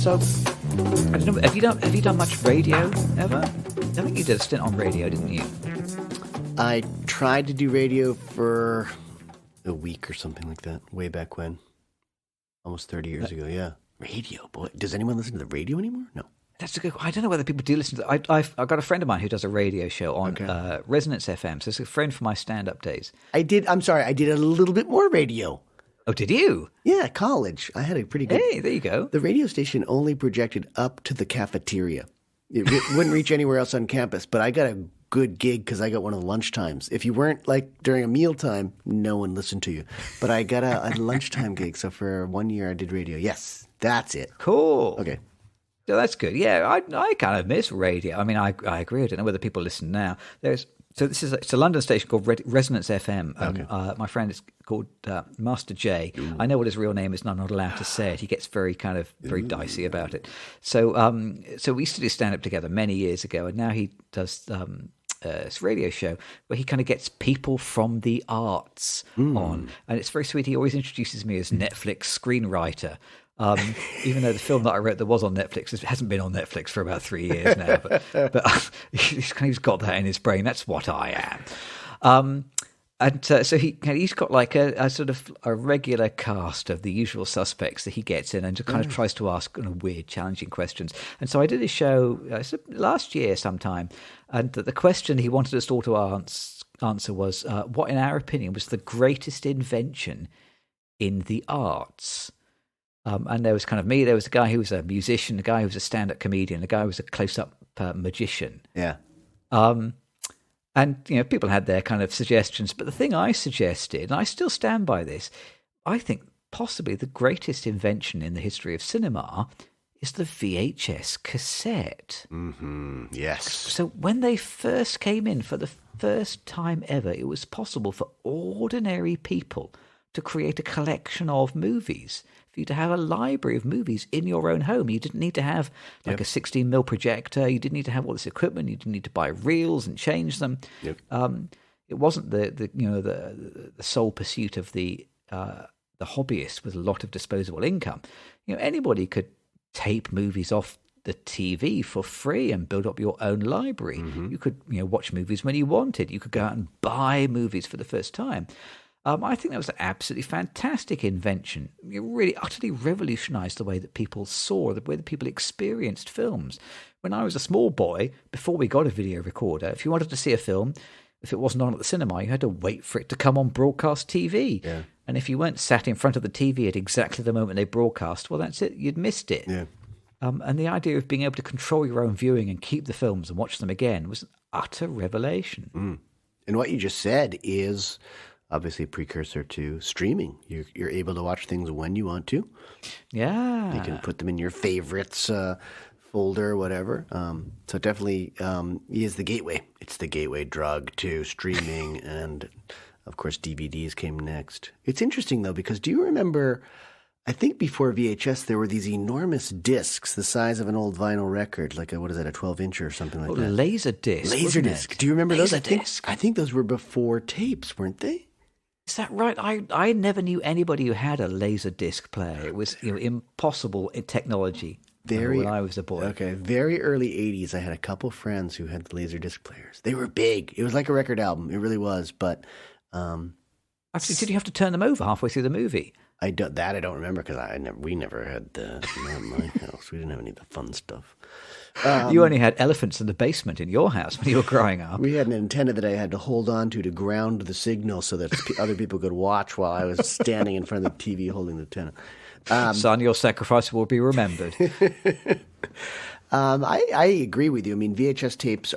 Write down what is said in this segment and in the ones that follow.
So, I don't know. Have you done much radio ever? I think you did a stint on radio, didn't you? I tried to do radio for a week or something like that, way back when. Almost 30 years ago, yeah. Radio, boy. Does anyone listen to the radio anymore? No. That's a good. I don't know whether people do listen to. I've got a friend of mine who does a radio show on Resonance FM. So it's a friend from my stand-up days. I'm sorry. I did a little bit more radio. Oh, did you? Yeah, college. I had a pretty good. Hey, there you go. The radio station only projected up to the cafeteria. It wouldn't reach anywhere else on campus. But I got a good gig because I got one of the lunch times. If you weren't like during a mealtime, no one listened to you. But I got a lunchtime gig. So for 1 year, I did radio. Yes, that's it. Cool. Okay. So that's good. Yeah, I kind of miss radio. I mean, I agree. I don't know whether people listen now. It's a London station called Resonance FM. Okay. My friend is called Master J. Ooh. I know what his real name is, and I'm not allowed to say it. He gets very dicey about it. So we used to do stand up together many years ago, and now he does this radio show where he kind of gets people from the arts on, and it's very sweet. He always introduces me as Netflix screenwriter. Even though the film that I wrote that was on Netflix hasn't been on Netflix for about 3 years now, but he's got that in his brain. That's what I am. So he's got like a sort of a regular cast of the usual suspects that he gets in and just kind of tries to ask weird, challenging questions. And so I did a show last year sometime, and the question he wanted us all to answer was, what in our opinion was the greatest invention in the arts? And there was kind of me, there was a guy who was a musician, a guy who was a stand-up comedian, a guy who was a close-up magician. Yeah. And, people had their kind of suggestions. But the thing I suggested, and I still stand by this, I think possibly the greatest invention in the history of cinema is the VHS cassette. Mm-hmm. Yes. So when they first came in for the first time ever, it was possible for ordinary people to create a collection of movies, for you to have a library of movies in your own home. You didn't need to have like a 16mm projector. You didn't need to have all this equipment. You didn't need to buy reels and change them. Yep. It wasn't the sole pursuit of the hobbyist with a lot of disposable income. Anybody could tape movies off the TV for free and build up your own library. Mm-hmm. You could watch movies when you wanted. You could go out and buy movies for the first time. I think that was an absolutely fantastic invention. It really utterly revolutionized the way that people saw, the way that people experienced films. When I was a small boy, before we got a video recorder, if you wanted to see a film, if it wasn't on at the cinema, you had to wait for it to come on broadcast TV. Yeah. And if you weren't sat in front of the TV at exactly the moment they broadcast, well, that's it. You'd missed it. Yeah. And the idea of being able to control your own viewing and keep the films and watch them again was an utter revelation. Mm. And what you just said is obviously a precursor to streaming. You're able to watch things when you want to. Yeah. You can put them in your favorites folder or whatever. So it definitely is the gateway. It's the gateway drug to streaming. And, of course, DVDs came next. It's interesting, though, because do you remember, I think before VHS, there were these enormous discs the size of an old vinyl record, like a 12-inch or something like that. Laser disc. Laserdisc. Do you remember those? Laserdisc. I think those were before tapes, weren't they? Is that right? I never knew anybody who had a laser disc player. It was impossible in technology when I was a boy. Okay, very early 80s, I had a couple friends who had laser disc players. They were big. It was like a record album. It really was. But actually, did you have to turn them over halfway through the movie? I don't remember because we never had not in my house. We didn't have any of the fun stuff. You only had elephants in the basement in your house when you were growing up. We had an antenna that I had to hold on to ground the signal so that other people could watch while I was standing in front of the TV holding the antenna. Son, your sacrifice will be remembered. I agree with you. I mean, VHS tapes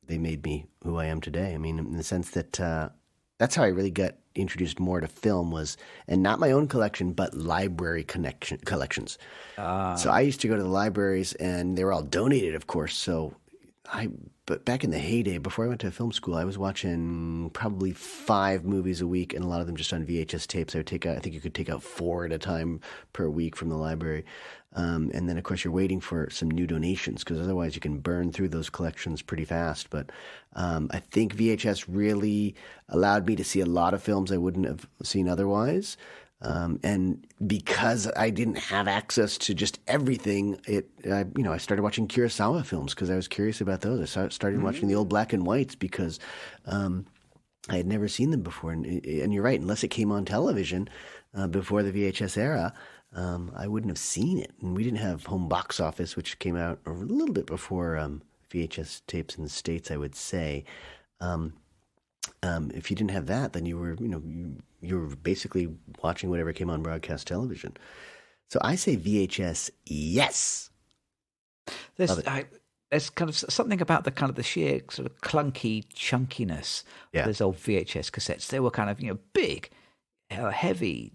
they made me who I am today. I mean, in the sense that that's how I really got introduced more to film and not my own collection, but library collections. So I used to go to the libraries and they were all donated, of course. But back in the heyday, before I went to film school, I was watching probably 5 movies a week, and a lot of them just on VHS tapes. I think you could take out 4 at a time per week from the library. And then, of course, you're waiting for some new donations because otherwise you can burn through those collections pretty fast. But I think VHS really allowed me to see a lot of films I wouldn't have seen otherwise. And because I didn't have access to just everything, I started watching Kurosawa films because I was curious about those. I started watching the old black and whites because I had never seen them before. And you're right, unless it came on television before the VHS era, I wouldn't have seen it. And we didn't have home box office, which came out a little bit before VHS tapes in the States, I would say. If you didn't have that, then you were basically watching whatever came on broadcast television. So I say VHS, yes. There's kind of something about the sheer sort of clunky chunkiness of those old VHS cassettes. They were kind of big, heavy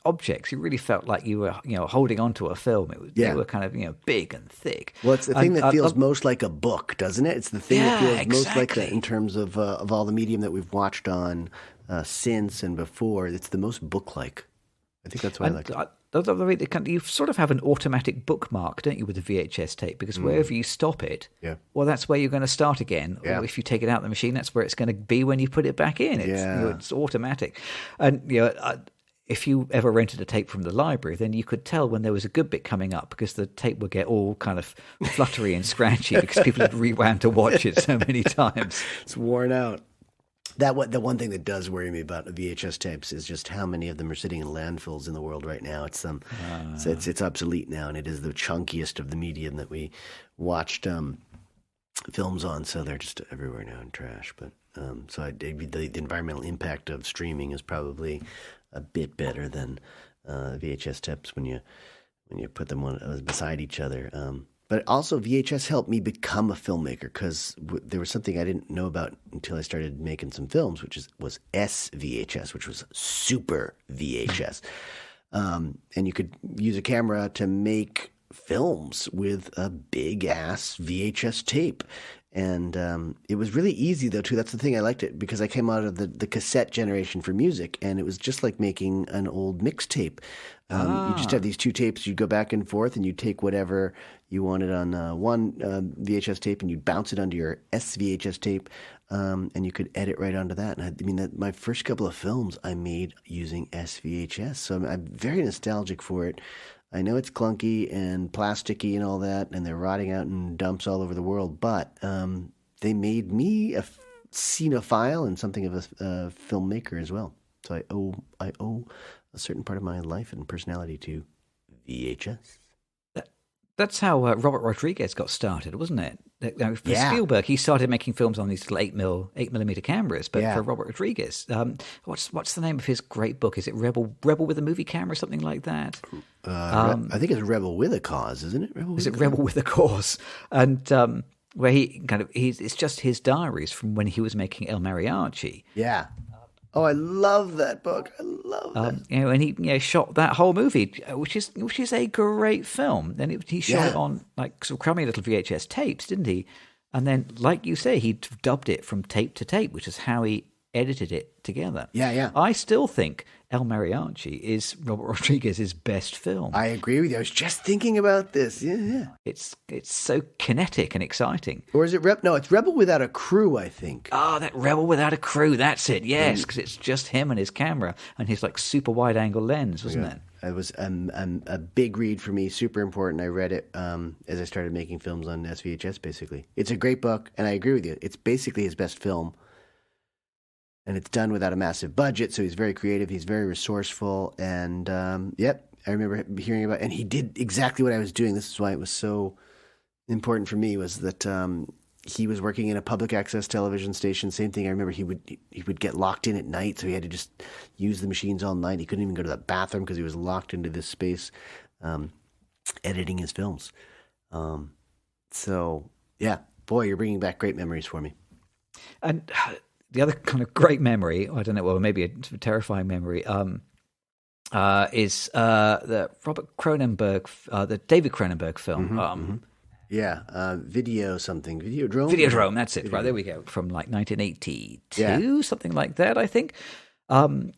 objects. You really felt like you were holding onto a film. They were kind of big and thick. Well, it's the thing that feels most like a book, doesn't it? It's the thing that feels most like that in terms of all the medium that we've watched on since and before. It's the most book-like. I think that's why I like it. You sort of have an automatic bookmark, don't you, with the VHS tape? Because wherever you stop it, well, that's where you're going to start again. Yeah. Or if you take it out of the machine, that's where it's going to be when you put it back in. It's automatic. And if you ever rented a tape from the library, then you could tell when there was a good bit coming up because the tape would get all kind of fluttery and scratchy because people had rewound to watch it so many times. It's worn out. The one thing that does worry me about VHS tapes is just how many of them are sitting in landfills in the world right now. It's it's obsolete now, and it is the chunkiest of the medium that we watched films on. So they're just everywhere now in trash. But the environmental impact of streaming is probably a bit better than VHS tapes when you put them on beside each other. But also VHS helped me become a filmmaker because there was something I didn't know about until I started making some films, which was SVHS, which was Super VHS. And you could use a camera to make films with a big-ass VHS tape. And it was really easy, though, too. That's the thing. I liked it because I came out of the cassette generation for music, and it was just like making an old mixtape. You just have these two tapes. You go back and forth, and you take whatever you wanted on one VHS tape, and you bounce it onto your SVHS tape, and you could edit right onto that. And my first couple of films I made using SVHS, so I'm very nostalgic for it. I know it's clunky and plasticky and all that, and they're rotting out in dumps all over the world, but they made me a cinephile and something of a filmmaker as well. So I owe a certain part of my life and personality to VHS. That's how Robert Rodriguez got started, wasn't it? For Spielberg, he started making films on these little 8mm cameras. But for Robert Rodriguez, what's the name of his great book? Is it Rebel with a movie camera, something like that? I think it's Rebel with a Cause, isn't it? Rebel with a Cause? And where it's just his diaries from when he was making El Mariachi. Yeah. Oh, I love that book. I love that. And he shot that whole movie, which is a great film. And he shot it on like sort of crummy little VHS tapes, didn't he? And then, like you say, he dubbed it from tape to tape, which is how he edited it together. Yeah. I still think El Mariachi is Robert Rodriguez's best film. I agree with you. I was just thinking about this. Yeah. It's so kinetic and exciting. Or is it No, it's Rebel Without a Crew, I think. That Rebel Without a Crew. That's it. Yes, because it's just him and his camera and his like super wide angle lens, wasn't it? It was a big read for me, super important. I read it as I started making films on SVHS, basically. It's a great book, and I agree with you. It's basically his best film. And it's done without a massive budget, so he's very creative. He's very resourceful, and I remember hearing about. And he did exactly what I was doing. This is why it was so important for me. Was that he was working in a public access television station? Same thing. I remember he would get locked in at night, so he had to just use the machines all night. He couldn't even go to the bathroom because he was locked into this space, editing his films. So yeah, boy, you're bringing back great memories for me. And the other kind of great memory, I don't know, well, maybe a terrifying memory, is the Robert Cronenberg, the David Cronenberg film. Videodrome? Videodrome, that's it. Right, there we go. From like 1982, something like that, I think.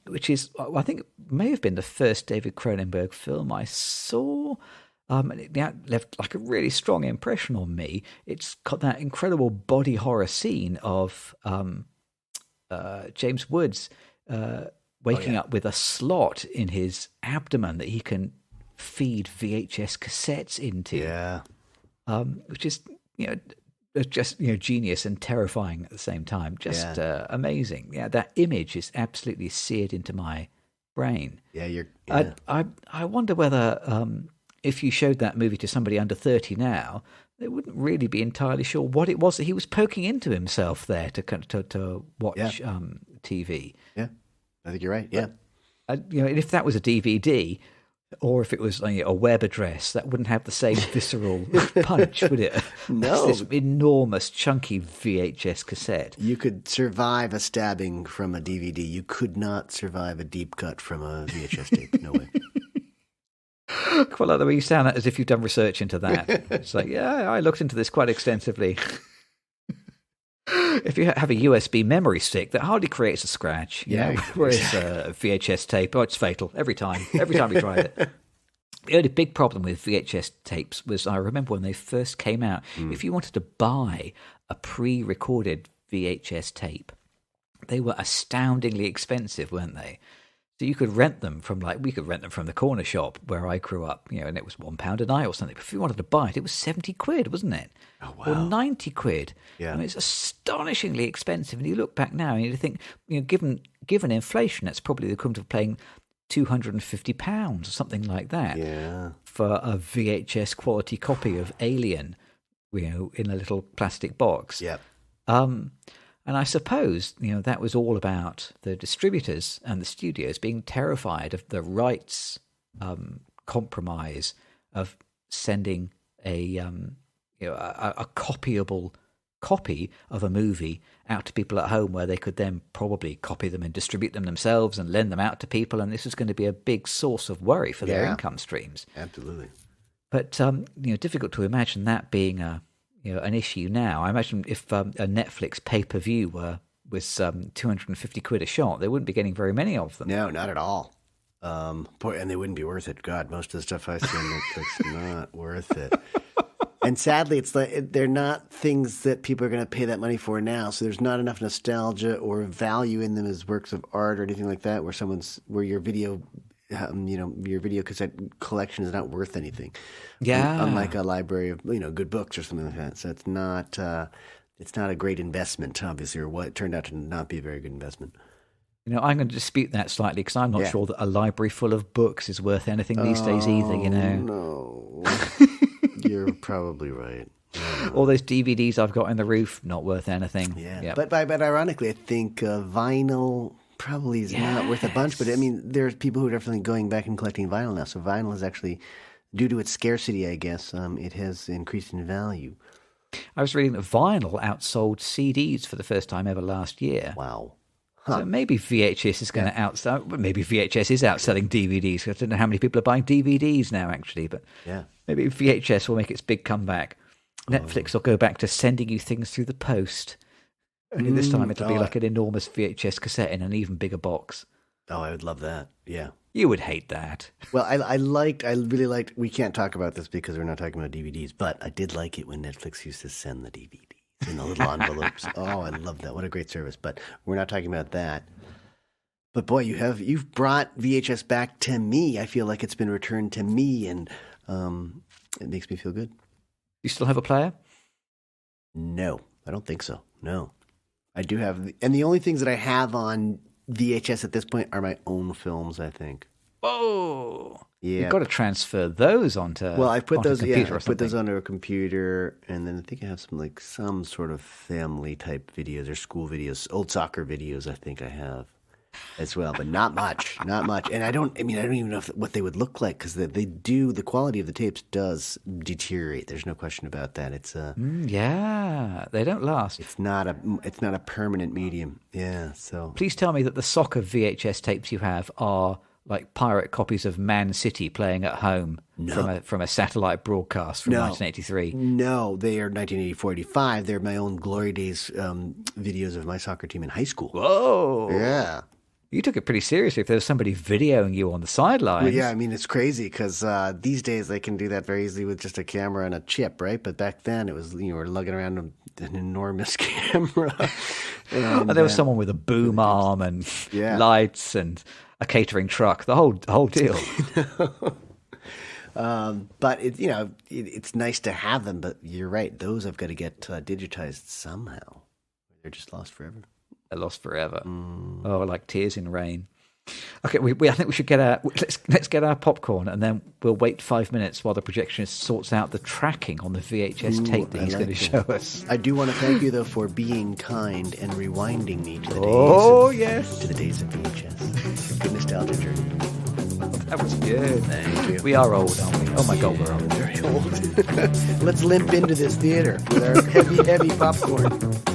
Which is, I think, may have been the first David Cronenberg film I saw. And it left like a really strong impression on me. It's got that incredible body horror scene of James Woods waking up with a slot in his abdomen that he can feed VHS cassettes into. Yeah. Which is, just genius and terrifying at the same time. Just amazing. Yeah, that image is absolutely seared into my brain. Yeah, I wonder whether if you showed that movie to somebody under 30 now, they wouldn't really be entirely sure what it was that he was poking into himself there to watch TV. Yeah, I think you're right. Yeah, and if that was a DVD, or if it was a web address, that wouldn't have the same visceral punch, would it? No. It's this enormous, chunky VHS cassette. You could survive a stabbing from a DVD. You could not survive a deep cut from a VHS tape. No way. Quite like the way you sound as if you've done research into that. It's like, yeah, I looked into this quite extensively. If you have a USB memory stick, that hardly creates a scratch. Whereas a VHS tape, it's fatal every time we try it. The only big problem with VHS tapes was, I remember when they first came out, if you wanted to buy a pre-recorded VHS tape, they were astoundingly expensive, weren't they? So you could rent them from we could rent them from the corner shop where I grew up, and it was £1 a night or something. But if you wanted to buy it, it was 70 quid, wasn't it? Oh, wow. Or 90 quid. Yeah. I mean, it's astonishingly expensive. And you look back now and you think, given inflation, that's probably the equivalent of paying £250 or something like that for a VHS quality copy of Alien, in a little plastic box. Yep. And I suppose, that was all about the distributors and the studios being terrified of the rights compromise of sending a copyable copy of a movie out to people at home, where they could then probably copy them and distribute them themselves and lend them out to people. And this was going to be a big source of worry for their income streams. Absolutely. But difficult to imagine that being an issue now. I imagine if a Netflix pay-per-view was 250 quid a shot, they wouldn't be getting very many of them. No, not at all. And they wouldn't be worth it. God, most of the stuff I see on Netflix, not worth it. And sadly, it's they're not things that people are going to pay that money for now. So there's not enough nostalgia or value in them as works of art or anything like that, where your video your video cassette collection is not worth anything. Yeah. Unlike a library of, good books or something like that. So it's not a great investment, obviously, or what turned out to not be a very good investment. I'm going to dispute that slightly, because I'm not sure that a library full of books is worth anything these days either, No. You're probably right. All those DVDs I've got in the roof, not worth anything. Yeah. Yep. But ironically, I think vinyl probably is not worth a bunch, but I mean, there's people who are definitely going back and collecting vinyl now. So vinyl is actually, due to its scarcity, I guess, it has increased in value. I was reading that vinyl outsold CDs for the first time ever last year. Wow. Huh. So maybe VHS is going to outsell. Maybe VHS is outselling DVDs. I don't know how many people are buying DVDs now, actually, but maybe VHS will make its big comeback. Netflix will go back to sending you things through the post. Only this time it'll be like an enormous VHS cassette in an even bigger box. Oh, I would love that. Yeah. You would hate that. Well, I really liked, we can't talk about this because we're not talking about DVDs, but I did like it when Netflix used to send the DVDs in the little envelopes. Oh, I love that. What a great service. But we're not talking about that. But boy, you've brought VHS back to me. I feel like it's been returned to me, and it makes me feel good. You still have a player? No, I don't think so. No. I do have, and the only things that I have on VHS at this point are my own films, I think. Whoa! Yeah, you've got to transfer those onto. Well, I put those. Yeah, I put those onto a computer, and then I think I have some sort of family type videos or school videos, old soccer videos. I think I have as well, but not much, not much. And I don't even know what they would look like, because the quality of the tapes does deteriorate. There's no question about that. It's they don't last. It's not a permanent medium. Yeah. So please tell me that the soccer VHS tapes you have are like pirate copies of Man City playing at home from a satellite broadcast from 1983. No, they are 1984-85. They're my own glory days videos of my soccer team in high school. Whoa! Yeah. You took it pretty seriously if there was somebody videoing you on the sidelines. Well, yeah, I mean, it's crazy because these days they can do that very easily with just a camera and a chip, right? But back then it was, you were lugging around an enormous camera And there was someone with a boom arm and lights and a catering truck, the whole deal. But it's nice to have them. But you're right; those have got to get digitized somehow. They're just lost forever. They're lost forever. Oh, like tears in rain. Okay, I think we should let's get our popcorn, and then we'll wait 5 minutes while the projectionist sorts out the tracking on the VHS tape that he's going to show us. I do want to thank you though for being kind and rewinding me to the days of VHS. Good nostalgia journey. That was good. Thank you. We are old, aren't we? Oh my God, we're old. Very old. Let's limp into this theater with our heavy popcorn.